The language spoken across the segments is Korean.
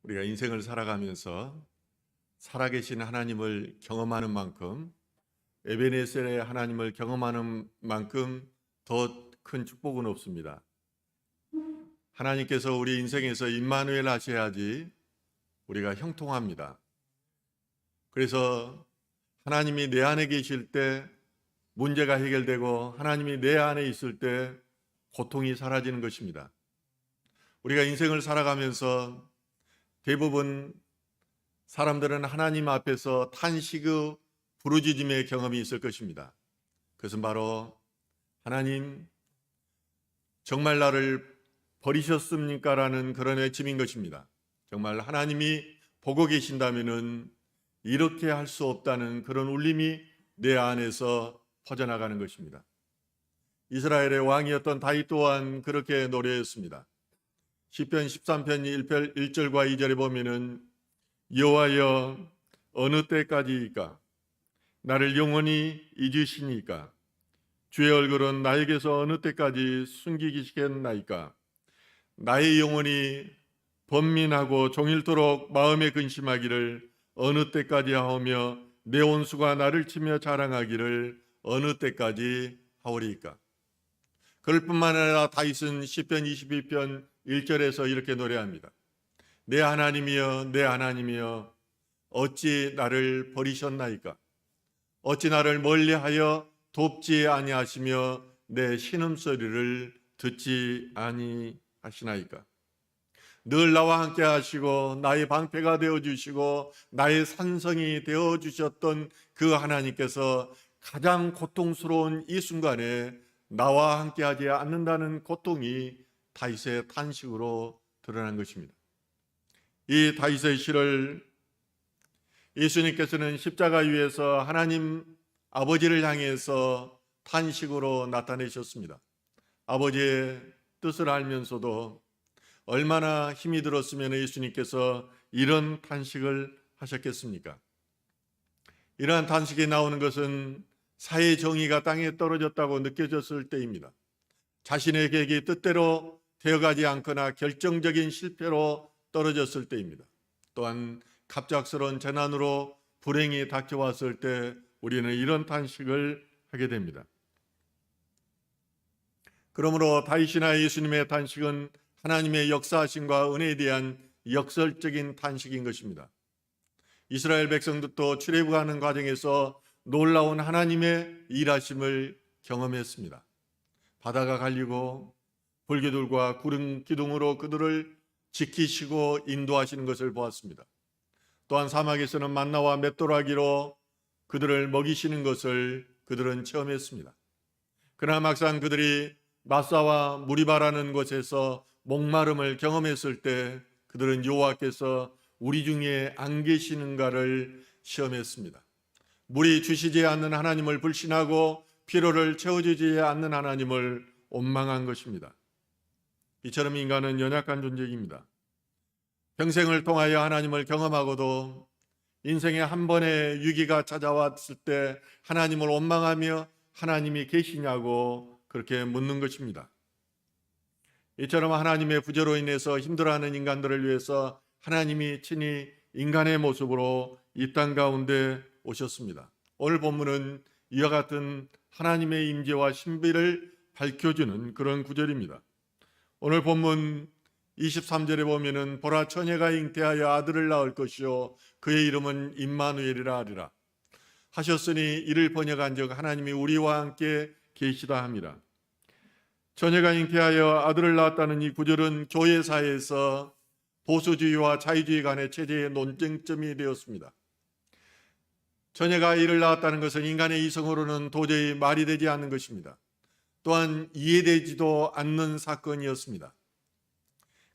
우리가 인생을 살아가면서 살아계신 하나님을 경험하는 만큼, 에베네셀의 하나님을 경험하는 만큼 더 큰 축복은 없습니다. 하나님께서 우리 인생에서 임마누엘 하셔야지 우리가 형통합니다. 그래서 하나님이 내 안에 계실 때 문제가 해결되고, 하나님이 내 안에 있을 때 고통이 사라지는 것입니다. 우리가 인생을 살아가면서 대부분 사람들은 하나님 앞에서 탄식의 부르짖음의 경험이 있을 것입니다. 그것은 바로 하나님, 정말 나를 버리셨습니까? 라는 그런 외침인 것입니다. 정말 하나님이 보고 계신다면은 이렇게 할 수 없다는 그런 울림이 내 안에서 퍼져나가는 것입니다. 이스라엘의 왕이었던 다윗 또한 그렇게 노래했습니다. 시편 13편 1절과 2절에 보면은 여호와여 어느 때까지이까? 나를 영원히 잊으시니까? 주의 얼굴은 나에게서 어느 때까지 숨기시겠나이까? 나의 영혼이 번민하고 종일토록 마음에 근심하기를 어느 때까지 하오며 내 온수가 나를 치며 자랑하기를 어느 때까지 하오리이까? 그럴 뿐만 아니라 다윗은 시편 22편 1절에서 이렇게 노래합니다. 내 하나님이여 내 하나님이여 어찌 나를 버리셨나이까? 어찌 나를 멀리하여 돕지 아니하시며 내 신음소리를 듣지 아니하시나이까? 늘 나와 함께 하시고 나의 방패가 되어주시고 나의 산성이 되어주셨던 그 하나님께서 가장 고통스러운 이 순간에 나와 함께 하지 않는다는 고통이 다윗의 탄식으로 드러난 것입니다. 이 다윗의 시를 예수님께서는 십자가 위에서 하나님 아버지를 향해서 탄식으로 나타내셨습니다. 아버지의 뜻을 알면서도 얼마나 힘이 들었으면 예수님께서 이런 탄식을 하셨겠습니까? 이러한 탄식이 나오는 것은 사회 정의가 땅에 떨어졌다고 느껴졌을 때입니다. 자신의 계획이 뜻대로 되어가지 않거나 결정적인 실패로 떨어졌을 때입니다. 또한 갑작스러운 재난으로 불행이 닥쳐왔을 때 우리는 이런 탄식을 하게 됩니다. 그러므로 다윗이나 예수님의 탄식은 하나님의 역사하심과 은혜에 대한 역설적인 탄식인 것입니다. 이스라엘 백성들도 출애굽하는 과정에서 놀라운 하나님의 일하심을 경험했습니다. 바다가 갈리고 불기둥과 구름 기둥으로 그들을 지키시고 인도하시는 것을 보았습니다. 또한 사막에서는 만나와 맷도라기로 그들을 먹이시는 것을 그들은 체험했습니다. 그러나 막상 그들이 마사와 무리바라는 곳에서 목마름을 경험했을 때 그들은 여호와께서 우리 중에 안 계시는가를 시험했습니다. 물이 주시지 않는 하나님을 불신하고 피로를 채워주지 않는 하나님을 원망한 것입니다. 이처럼 인간은 연약한 존재입니다. 평생을 통하여 하나님을 경험하고도 인생에 한 번의 위기가 찾아왔을 때 하나님을 원망하며 하나님이 계시냐고 그렇게 묻는 것입니다. 이처럼 하나님의 부재로 인해서 힘들어하는 인간들을 위해서 하나님이 친히 인간의 모습으로 이 땅 가운데 오셨습니다. 오늘 본문은 이와 같은 하나님의 임재와 신비를 밝혀주는 그런 구절입니다. 오늘 본문 23절에 보면은 보라 처녀가 잉태하여 아들을 낳을 것이요 그의 이름은 임마누엘이라 하리라 하셨으니 이를 번역한즉 하나님이 우리와 함께 계시다 함이라. 처녀가 잉태하여 아들을 낳았다는 이 구절은 교회사에서 보수주의와 자유주의 간의 체제의 논쟁점이 되었습니다. 처녀가 이를 낳았다는 것은 인간의 이성으로는 도저히 말이 되지 않는 것입니다. 또한 이해되지도 않는 사건이었습니다.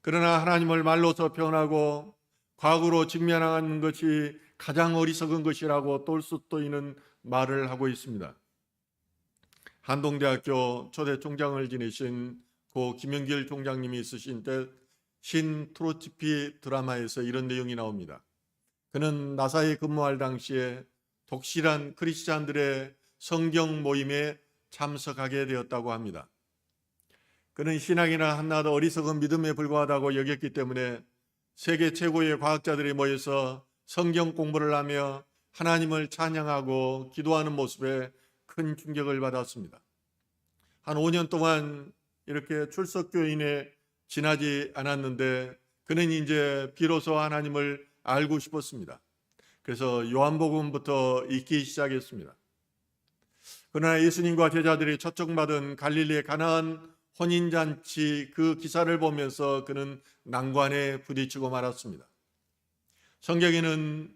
그러나 하나님을 말로서 표현하고 과거로 직면하는 것이 가장 어리석은 것이라고 똘수또이는 말을 하고 있습니다. 한동대학교 초대 총장을 지내신 고 김영길 총장님이 쓰신 때 신트로츠피 드라마에서 이런 내용이 나옵니다. 그는 나사에 근무할 당시에 독실한 크리스찬들의 성경 모임에 참석하게 되었다고 합니다. 그는 신앙이나 한낱 어리석은 믿음에 불과하다고 여겼기 때문에 세계 최고의 과학자들이 모여서 성경 공부를 하며 하나님을 찬양하고 기도하는 모습에 큰 충격을 받았습니다. 한 5년 동안 이렇게 출석교인에 지나지 않았는데 그는 이제 비로소 하나님을 알고 싶었습니다. 그래서 요한복음부터 읽기 시작했습니다. 그러나 예수님과 제자들이 초청받은 갈릴리의 가나안 혼인잔치 그 기사를 보면서 그는 난관에 부딪히고 말았습니다. 성경에는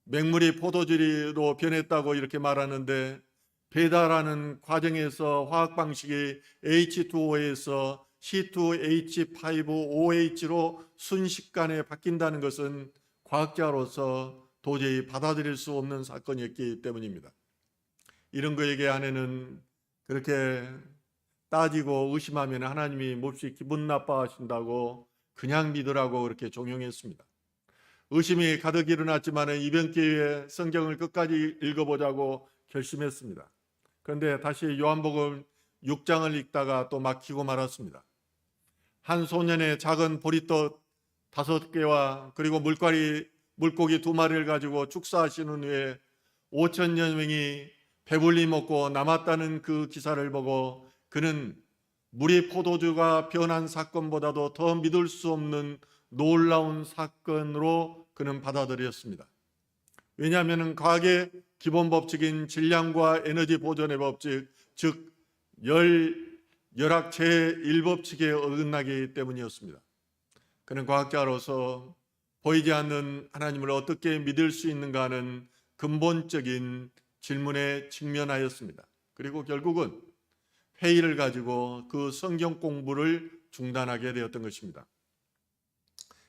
맹물이 포도주로 변했다고 이렇게 말하는데 배달하는 과정에서 화학 방식이 H2O에서 C2H5OH로 순식간에 바뀐다는 것은 과학자로서 도저히 받아들일 수 없는 사건이었기 때문입니다. 이런 거에게 아내는 그렇게 따지고 의심하면 하나님이 몹시 기분 나빠하신다고 그냥 믿으라고 그렇게 종용했습니다. 의심이 가득 일어났지만 이번 기회에 성경을 끝까지 읽어보자고 결심했습니다. 그런데 다시 요한복음 6장을 읽다가 또 막히고 말았습니다. 한 소년의 작은 보리떡 5개와 그리고 물고기 2마리를 가지고 축사하시는 후에 5,000여 명이 배불리 먹고 남았다는 그 기사를 보고 그는 물이 포도주가 변한 사건보다도 더 믿을 수 없는 놀라운 사건으로 그는 받아들였습니다. 왜냐하면 과학의 기본 법칙인 질량과 에너지 보존의 법칙, 즉 열악 제1법칙에 어긋나기 때문이었습니다. 그는 과학자로서 보이지 않는 하나님을 어떻게 믿을 수 있는가 하는 근본적인 질문에 직면하였습니다. 그리고 결국은 회의를 가지고 그 성경 공부를 중단하게 되었던 것입니다.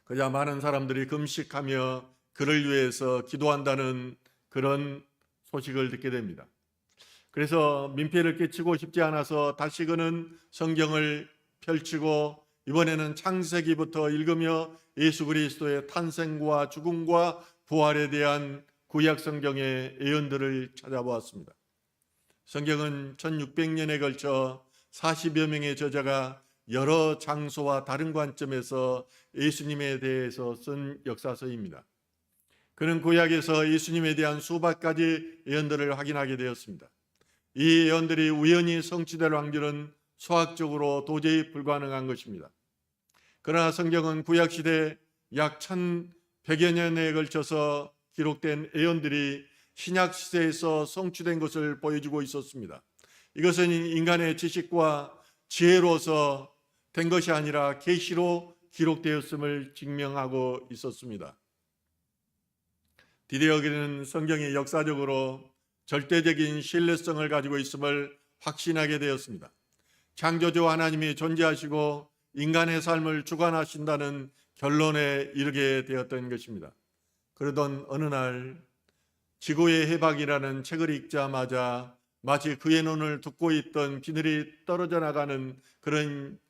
그자 많은 사람들이 금식하며 그를 위해서 기도한다는 그런 소식을 듣게 됩니다. 그래서 민폐를 끼치고 싶지 않아서 다시 그는 성경을 펼치고 이번에는 창세기부터 읽으며 예수 그리스도의 탄생과 죽음과 부활에 대한 구약 성경의 예언들을 찾아보았습니다. 성경은 1600년에 걸쳐 40여 명의 저자가 여러 장소와 다른 관점에서 예수님에 대해서 쓴 역사서입니다. 그는 구약에서 예수님에 대한 수백 가지 예언들을 확인하게 되었습니다. 이 예언들이 우연히 성취될 확률은 수학적으로 도저히 불가능한 것입니다. 그러나 성경은 구약시대 약 1100여 년에 걸쳐서 기록된 예언들이 신약시대에서 성취된 것을 보여주고 있었습니다. 이것은 인간의 지식과 지혜로서 된 것이 아니라 계시로 기록되었음을 증명하고 있었습니다. 드디어 그는 성경이 역사적으로 절대적인 신뢰성을 가지고 있음을 확신하게 되었습니다. 창조주 하나님이 존재하시고 인간의 삶을 주관하신다는 결론에 이르게 되었던 것입니다. 그러던 어느 날 지구의 해박이라는 책을 읽자마자 마치 그의 눈을 듣고 있던 비늘이 떨어져 나가는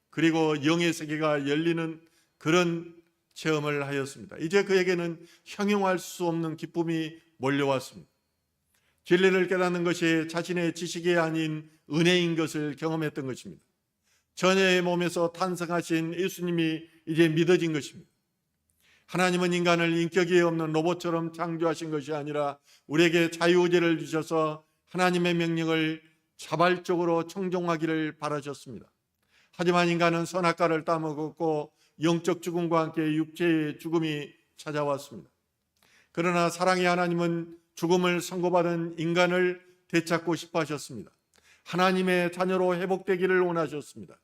그리고 영의 세계가 열리는 그런 체험을 하였습니다. 이제 그에게는 형용할 수 없는 기쁨이 몰려왔습니다. 진리를 깨닫는 것이 자신의 지식이 아닌 은혜인 것을 경험했던 것입니다. 처녀의 몸에서 탄생하신 예수님이 이제 믿어진 것입니다. 하나님은 인간을 인격이 없는 로봇처럼 창조하신 것이 아니라 우리에게 자유의지를 주셔서 하나님의 명령을 자발적으로 청종하기를 바라셨습니다. 하지만 인간은 선악과를 따먹었고 영적 죽음과 함께 육체의 죽음이 찾아왔습니다. 그러나 사랑의 하나님은 죽음을 선고받은 인간을 되찾고 싶어 하셨습니다. 하나님의 자녀로 회복되기를 원하셨습니다.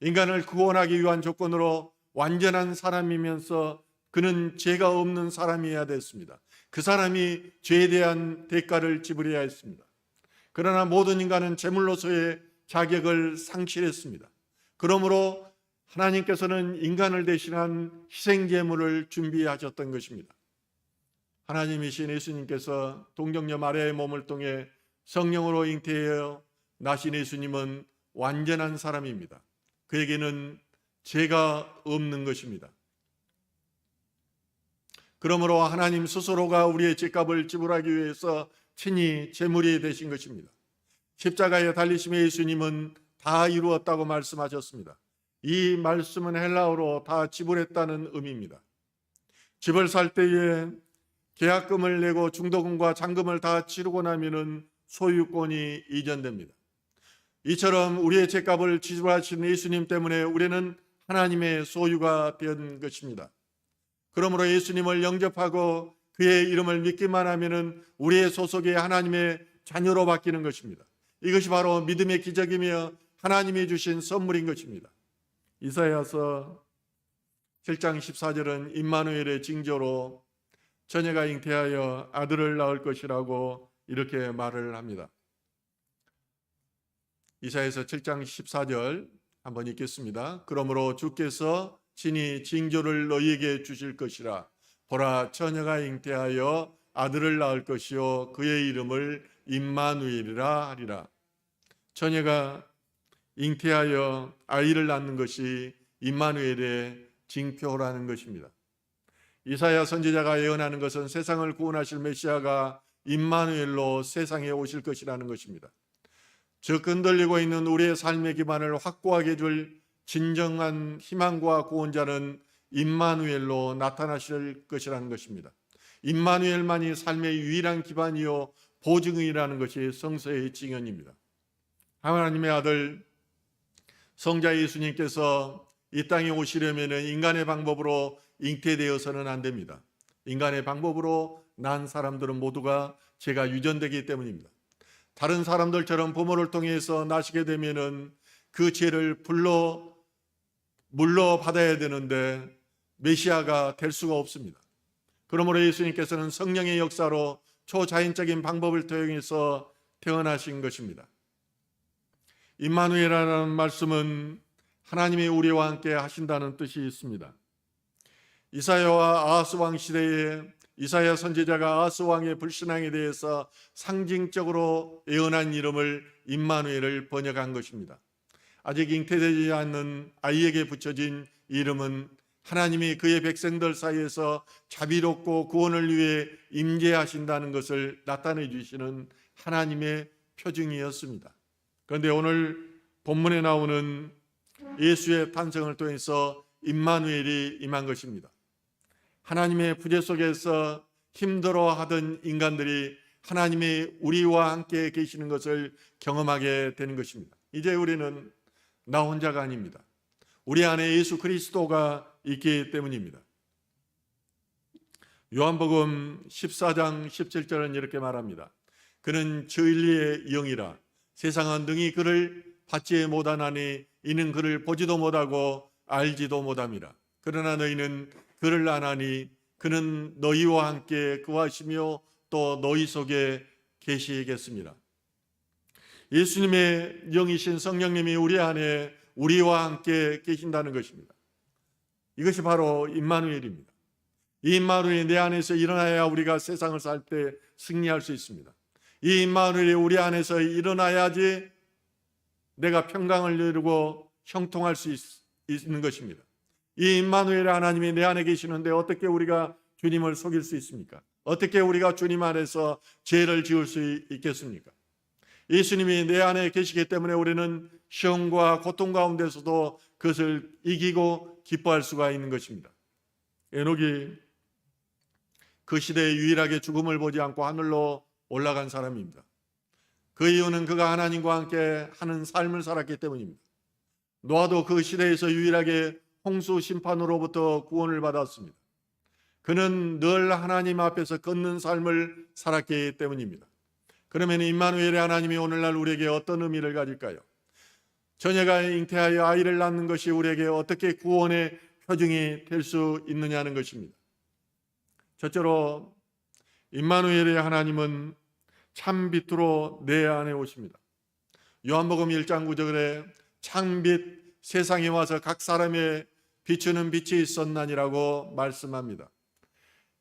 인간을 구원하기 위한 조건으로 완전한 사람이면서 그는 죄가 없는 사람이어야 됐습니다. 그 사람이 죄에 대한 대가를 지불해야 했습니다. 그러나 모든 인간은 제물로서의 자격을 상실했습니다. 그러므로 하나님께서는 인간을 대신한 희생제물을 준비하셨던 것입니다. 하나님이신 예수님께서 동정녀 마리아의 몸을 통해 성령으로 잉태하여 나신 예수님은 완전한 사람입니다. 그에게는 죄가 없는 것입니다. 그러므로 하나님 스스로가 우리의 죄값을 지불하기 위해서 친히 제물이 되신 것입니다. 십자가에 달리심의 예수님은 다 이루었다고 말씀하셨습니다. 이 말씀은 헬라어로 다 지불했다는 의미입니다. 집을 살 때에 계약금을 내고 중도금과 잔금을 다 치르고 나면은 소유권이 이전됩니다. 이처럼 우리의 죄값을 지불하신 예수님 때문에 우리는 하나님의 소유가 된 것입니다. 그러므로 예수님을 영접하고 그의 이름을 믿기만 하면은 우리의 소속이 하나님의 자녀로 바뀌는 것입니다. 이것이 바로 믿음의 기적이며 하나님이 주신 선물인 것입니다. 이사야서 7장 14절은 임마누엘의 징조로 처녀가 잉태하여 아들을 낳을 것이라고 이렇게 말을 합니다. 이사야서 7장 14절 한번 읽겠습니다. 그러므로 주께서 친히 징조를 너희에게 주실 것이라. 보라, 처녀가 잉태하여 아들을 낳을 것이요 그의 이름을 임마누엘이라 하리라. 처녀가 잉태하여 아이를 낳는 것이 임마누엘의 징표라는 것입니다. 이사야 선지자가 예언하는 것은 세상을 구원하실 메시아가 임마누엘로 세상에 오실 것이라는 것입니다. 즉 흔들리고 있는 우리의 삶의 기반을 확고하게 해줄 진정한 희망과 구원자는 임마누엘로 나타나실 것이라는 것입니다. 임마누엘만이 삶의 유일한 기반이요 보증이라는 것이 성서의 증언입니다. 하나님의 아들 성자 예수님께서 이 땅에 오시려면 인간의 방법으로 잉태되어서는 안 됩니다. 인간의 방법으로 난 사람들은 모두가 죄가 유전되기 때문입니다. 다른 사람들처럼 부모를 통해서 나시게 되면은 그 죄를 물러받아야 되는데 메시아가 될 수가 없습니다. 그러므로 예수님께서는 성령의 역사로 초자연적인 방법을 통해서 태어나신 것입니다. 임마누엘이라는 말씀은 하나님이 우리와 함께 하신다는 뜻이 있습니다. 이사야와 아하스 왕 시대에 이사야 선지자가 아하스 왕의 불신앙에 대해서 상징적으로 예언한 이름을 임마누엘을 번역한 것입니다. 아직 잉태되지 않는 아이에게 붙여진 이름은 하나님이 그의 백성들 사이에서 자비롭고 구원을 위해 임재하신다는 것을 나타내 주시는 하나님의 표징이었습니다. 그런데 오늘 본문에 나오는 예수의 탄생을 통해서 임마누엘이 임한 것입니다. 하나님의 부재 속에서 힘들어하던 인간들이 하나님이 우리와 함께 계시는 것을 경험하게 되는 것입니다. 이제 우리는 나 혼자가 아닙니다. 우리 안에 예수 그리스도가 있기 때문입니다. 요한복음 14장 17절은 이렇게 말합니다. 그는 진리의 영이라. 세상은 능히 그를 받지 못하나니 이는 그를 보지도 못하고 알지도 못함이라. 그러나 너희는 그를 아나니 그는 너희와 함께 거하시며 또 너희 속에 계시겠습니다. 예수님의 영이신 성령님이 우리 안에 우리와 함께 계신다는 것입니다. 이것이 바로 임마누엘입니다. 이 임마누엘이 내 안에서 일어나야 우리가 세상을 살 때 승리할 수 있습니다. 이 임마누엘이 우리 안에서 일어나야지 내가 평강을 이루고 형통할 수 있는 것입니다. 이 임마누엘 하나님이 내 안에 계시는데 어떻게 우리가 주님을 속일 수 있습니까? 어떻게 우리가 주님 안에서 죄를 지을 수 있겠습니까? 예수님이 내 안에 계시기 때문에 우리는 시험과 고통 가운데서도 그것을 이기고 기뻐할 수가 있는 것입니다. 에녹이 그 시대에 유일하게 죽음을 보지 않고 하늘로 올라간 사람입니다. 그 이유는 그가 하나님과 함께 하는 삶을 살았기 때문입니다. 노아도 그 시대에서 유일하게 홍수 심판으로부터 구원을 받았습니다. 그는 늘 하나님 앞에서 걷는 삶을 살았기 때문입니다. 그러면 임마누엘의 하나님이 오늘날 우리에게 어떤 의미를 가질까요? 처녀가 잉태하여 아이를 낳는 것이 우리에게 어떻게 구원의 표징이 될 수 있느냐는 것입니다. 첫째로 임마누엘의 하나님은 참빛으로 내 안에 오십니다. 요한복음 1장 9절에 참빛 세상에 와서 각 사람의 비추는 빛이 있었나니라고 말씀합니다.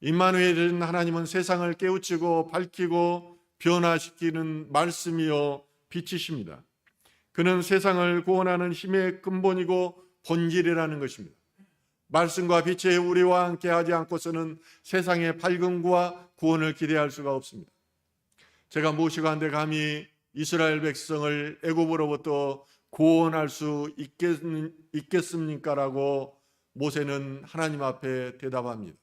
임마누엘은 하나님은 세상을 깨우치고 밝히고 변화시키는 말씀이요 빛이십니다. 그는 세상을 구원하는 힘의 근본이고 본질이라는 것입니다. 말씀과 빛의 우리와 함께 하지 않고서는 세상의 밝음과 구원을 기대할 수가 없습니다. 제가 모시고 한데 감히 이스라엘 백성을 애굽으로부터 구원할 수 있겠습니까? 라고 모세는 하나님 앞에 대답합니다.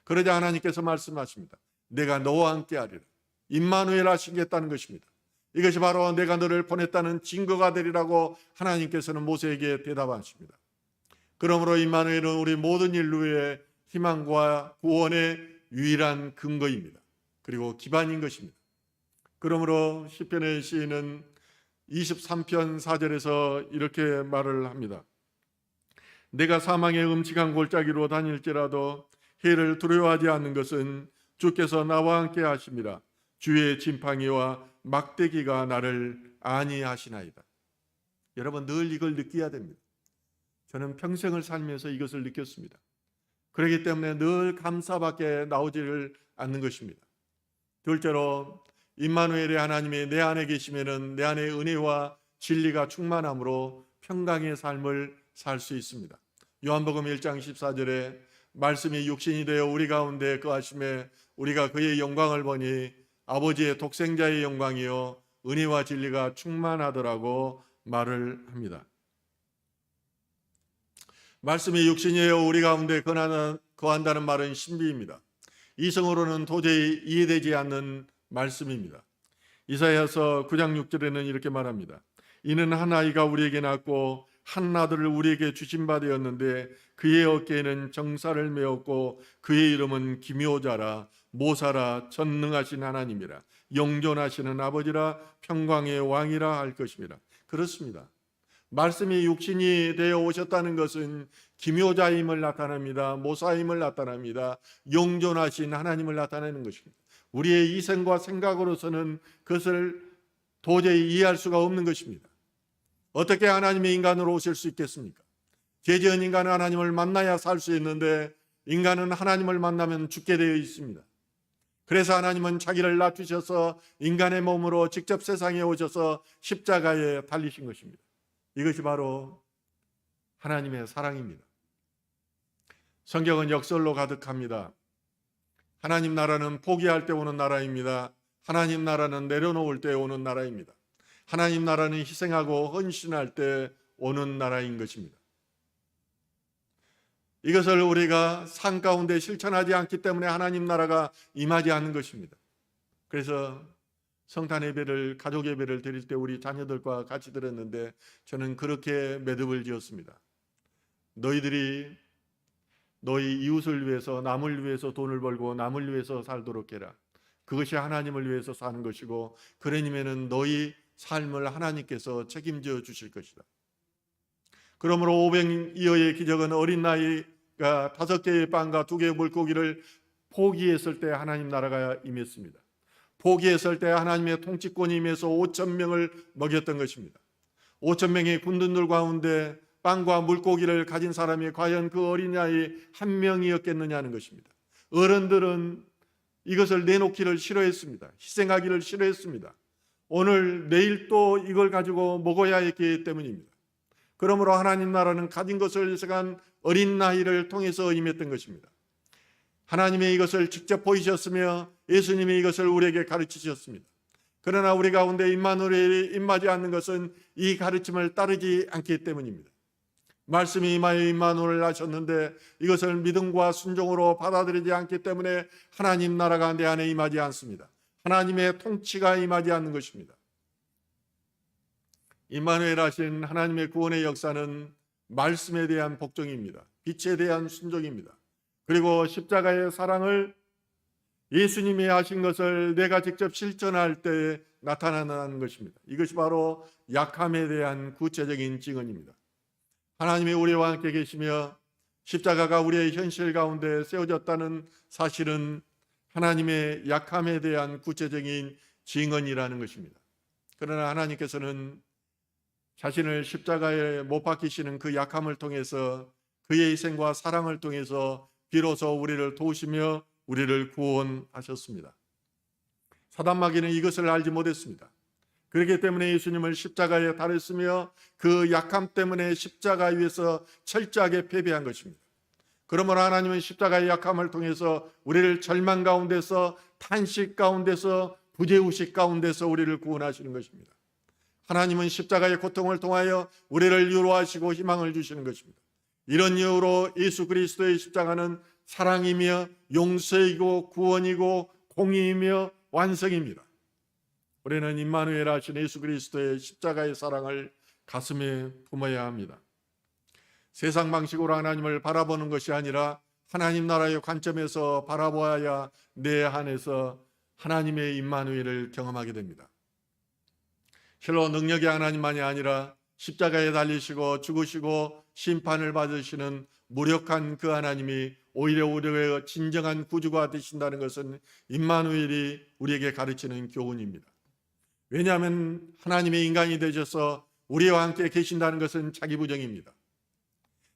그러자 하나님께서 말씀하십니다. 내가 너와 함께 하리라. 임마누엘 하시겠다는 것입니다. 이것이 바로 내가 너를 보냈다는 증거가 되리라고 하나님께서는 모세에게 대답하십니다. 그러므로 임마누엘은 우리 모든 인류의 희망과 구원의 유일한 근거입니다. 그리고 기반인 것입니다. 그러므로 시편의 시인은 23편 4절에서 이렇게 말을 합니다. 내가 사망의 음침한 골짜기로 다닐지라도 해를 두려워하지 않는 것은 주께서 나와 함께 하심이라. 주의 지팡이와 막대기가 나를 안위하시나이다. 여러분, 늘 이걸 느껴야 됩니다. 저는 평생을 살면서 이것을 느꼈습니다. 그렇기 때문에 늘 감사밖에 나오지를 않는 것입니다. 둘째로 임마누엘의 하나님이 내 안에 계시면은 내 안에 은혜와 진리가 충만함으로 평강의 삶을 살 수 있습니다. 요한복음 1장 14절에 말씀이 육신이 되어 우리 가운데 거하심에 우리가 그의 영광을 보니 아버지의 독생자의 영광이요 은혜와 진리가 충만하더라고 말을 합니다. 말씀이 육신이 되어 우리 가운데 거한다는 말은 신비입니다. 이성으로는 도저히 이해되지 않는 말씀입니다. 이사야서 9장 6절에는 이렇게 말합니다. 이는 한 아이가 우리에게 낳고 한 아들을 우리에게 주신 바 되었는데 그의 어깨에는 정사를 메었고 그의 이름은 기묘자라 모사라 전능하신 하나님이라 영존하시는 아버지라 평강의 왕이라 할 것입니다. 그렇습니다. 말씀이 육신이 되어 오셨다는 것은 기묘자임을 나타납니다. 모사임을 나타납니다. 영존하신 하나님을 나타내는 것입니다. 우리의 이성과 생각으로서는 그것을 도저히 이해할 수가 없는 것입니다. 어떻게 하나님의 인간으로 오실 수 있겠습니까? 죄지은 인간은 하나님을 만나야 살 수 있는데 인간은 하나님을 만나면 죽게 되어 있습니다. 그래서 하나님은 자기를 낮추셔서 인간의 몸으로 직접 세상에 오셔서 십자가에 달리신 것입니다. 이것이 바로 하나님의 사랑입니다. 성경은 역설로 가득합니다. 하나님 나라는 포기할 때 오는 나라입니다. 하나님 나라는 내려놓을 때 오는 나라입니다. 하나님 나라는 희생하고 헌신할 때 오는 나라인 것입니다. 이것을 우리가 삶 가운데 실천하지 않기 때문에 하나님 나라가 임하지 않는 것입니다. 그래서 성탄 예배를, 가족 예배를 드릴 때 우리 자녀들과 같이 드렸는데 저는 그렇게 매듭을 지었습니다. 너희들이 너희 이웃을 위해서, 남을 위해서 돈을 벌고 남을 위해서 살도록 해라. 그것이 하나님을 위해서 사는 것이고 그러면은 너희 삶을 하나님께서 책임져 주실 것이다. 그러므로 500여의 기적은 어린 나이가 5개의 빵과 2개의 물고기를 포기했을 때 하나님 나라가 임했습니다. 포기했을 때 하나님의 통치권이 임해서 5,000명을 먹였던 것입니다. 5,000명의 군인들 가운데 빵과 물고기를 가진 사람이 과연 그 어린아이 한 명이었겠느냐는 것입니다. 어른들은 이것을 내놓기를 싫어했습니다. 희생하기를 싫어했습니다. 오늘 내일 또 이걸 가지고 먹어야 했기 때문입니다. 그러므로 하나님 나라는 가진 것을 희생한 어린 나이를 통해서 임했던 것입니다. 하나님이 이것을 직접 보이셨으며 예수님이 이것을 우리에게 가르치셨습니다. 그러나 우리 가운데 임마누엘이 임하지 않는 것은 이 가르침을 따르지 않기 때문입니다. 말씀이 임하여 임마누엘을 하셨는데 이것을 믿음과 순종으로 받아들이지 않기 때문에 하나님 나라가 내 안에 임하지 않습니다. 하나님의 통치가 임하지 않는 것입니다. 임마누엘 하신 하나님의 구원의 역사는 말씀에 대한 복종입니다. 빛에 대한 순종입니다. 그리고 십자가의 사랑을 예수님이 하신 것을 내가 직접 실천할 때 나타나는 것입니다. 이것이 바로 약함에 대한 구체적인 증언입니다. 하나님이 우리와 함께 계시며 십자가가 우리의 현실 가운데 세워졌다는 사실은 하나님의 약함에 대한 구체적인 증언이라는 것입니다. 그러나 하나님께서는 자신을 십자가에 못 박히시는 그 약함을 통해서 그의 희생과 사랑을 통해서 비로소 우리를 도우시며 우리를 구원하셨습니다. 사단 마귀는 이것을 알지 못했습니다. 그렇기 때문에 예수님을 십자가에 달았으며 그 약함 때문에 십자가 위에서 철저하게 패배한 것입니다. 그러므로 하나님은 십자가의 약함을 통해서 우리를 절망 가운데서, 탄식 가운데서, 부재의식 가운데서 우리를 구원하시는 것입니다. 하나님은 십자가의 고통을 통하여 우리를 위로하시고 희망을 주시는 것입니다. 이런 이유로 예수 그리스도의 십자가는 사랑이며 용서이고 구원이고 공의이며 완성입니다. 우리는 임마누엘 하신 예수 그리스도의 십자가의 사랑을 가슴에 품어야 합니다. 세상 방식으로 하나님을 바라보는 것이 아니라 하나님 나라의 관점에서 바라보아야 내 안에서 하나님의 임마누엘을 경험하게 됩니다. 실로 능력의 하나님만이 아니라 십자가에 달리시고 죽으시고 심판을 받으시는 무력한 그 하나님이 오히려 우리의 진정한 구주가 되신다는 것은 임마누엘이 우리에게 가르치는 교훈입니다. 왜냐하면 하나님의 인간이 되셔서 우리와 함께 계신다는 것은 자기 부정입니다.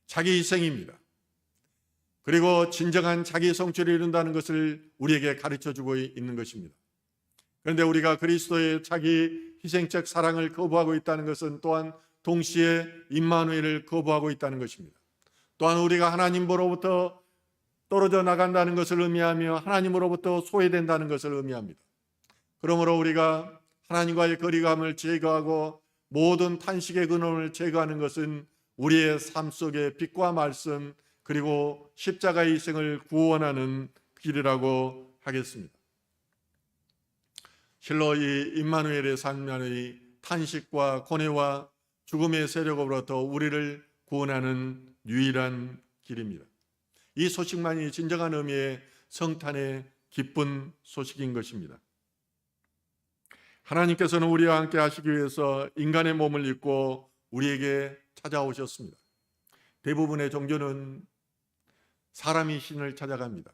자기 희생입니다. 그리고 진정한 자기 성취를 이룬다는 것을 우리에게 가르쳐주고 있는 것입니다. 그런데 우리가 그리스도의 자기 희생적 사랑을 거부하고 있다는 것은 또한 동시에 임마누엘을 거부하고 있다는 것입니다. 또한 우리가 하나님으로부터 떨어져 나간다는 것을 의미하며 하나님으로부터 소외된다는 것을 의미합니다. 그러므로 우리가 하나님과의 거리감을 제거하고 모든 탄식의 근원을 제거하는 것은 우리의 삶 속에 빛과 말씀 그리고 십자가의 희생을 구원하는 길이라고 하겠습니다. 실로 이 임마누엘의 삶만의 탄식과 고뇌와 죽음의 세력으로부터 우리를 구원하는 유일한 길입니다. 이 소식만이 진정한 의미의 성탄의 기쁜 소식인 것입니다. 하나님께서는 우리와 함께 하시기 위해서 인간의 몸을 입고 우리에게 찾아오셨습니다. 대부분의 종교는 사람이 신을 찾아갑니다.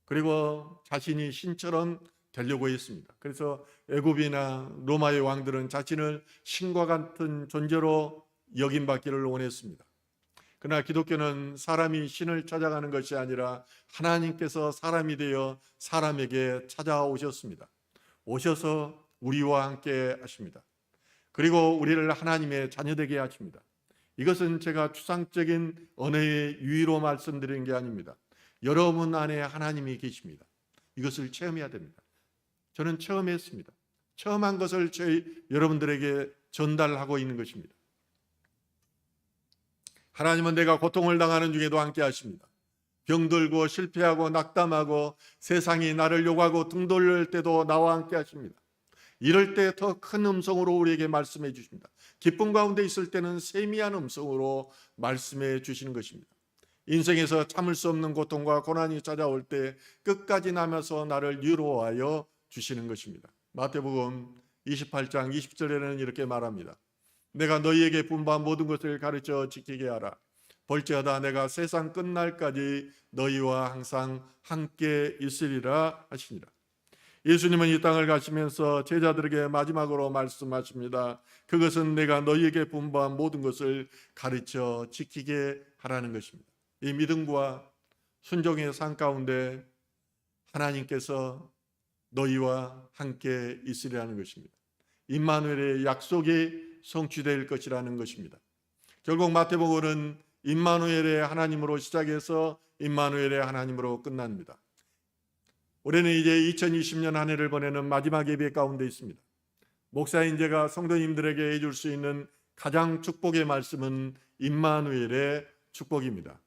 그리고 자신이 신처럼 되려고 했습니다. 그래서 애굽이나 로마의 왕들은 자신을 신과 같은 존재로 여김받기를 원했습니다. 그러나 기독교는 사람이 신을 찾아가는 것이 아니라 하나님께서 사람이 되어 사람에게 찾아오셨습니다. 오셔서 우리와 함께 하십니다. 그리고 우리를 하나님의 자녀되게 하십니다. 이것은 제가 추상적인 언어의 유의로 말씀드리는 게 아닙니다. 여러분 안에 하나님이 계십니다. 이것을 체험해야 됩니다. 저는 체험했습니다. 체험한 것을 여러분들에게 전달하고 있는 것입니다. 하나님은 내가 고통을 당하는 중에도 함께 하십니다. 병들고 실패하고 낙담하고 세상이 나를 욕하고 등 돌릴 때도 나와 함께 하십니다. 이럴 때 더 큰 음성으로 우리에게 말씀해 주십니다. 기쁨 가운데 있을 때는 세미한 음성으로 말씀해 주시는 것입니다. 인생에서 참을 수 없는 고통과 고난이 찾아올 때 끝까지 남아서 나를 위로하여 주시는 것입니다. 마태복음 28장 20절에는 이렇게 말합니다. 내가 너희에게 분부한 모든 것을 가르쳐 지키게 하라. 볼지어다 내가 세상 끝날까지 너희와 항상 함께 있으리라 하시니라. 예수님은 이 땅을 가시면서 제자들에게 마지막으로 말씀하십니다. 그것은 내가 너희에게 분부한 모든 것을 가르쳐 지키게 하라는 것입니다. 이 믿음과 순종의 삶 가운데 하나님께서 너희와 함께 있으리라는 것입니다. 임마누엘의 약속이 성취될 것이라는 것입니다. 결국 마태복음은 임마누엘의 하나님으로 시작해서 임마누엘의 하나님으로 끝납니다. 올해는 이제 2020년 한 해를 보내는 마지막 예배 가운데 있습니다. 목사인 제가 성도님들에게 해줄 수 있는 가장 축복의 말씀은 임마누엘의 축복입니다.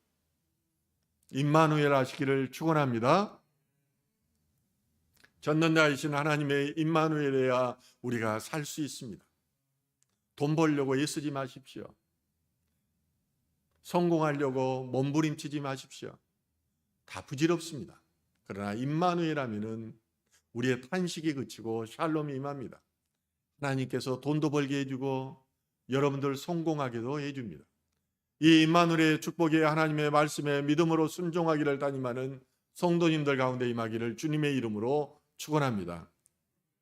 임마누엘 하시기를 축원합니다. 전능자이신 하나님의 임마누엘에야 우리가 살 수 있습니다. 돈 벌려고 애쓰지 마십시오. 성공하려고 몸부림치지 마십시오. 다 부질없습니다. 그러나 임마누엘 하면은 우리의 탄식이 그치고 샬롬이 임합니다. 하나님께서 돈도 벌게 해주고 여러분들 성공하게도 해줍니다. 이 임마누엘의 축복이 하나님의 말씀에 믿음으로 순종하기를 다짐하는 성도님들 가운데 임하기를 주님의 이름으로 축원합니다.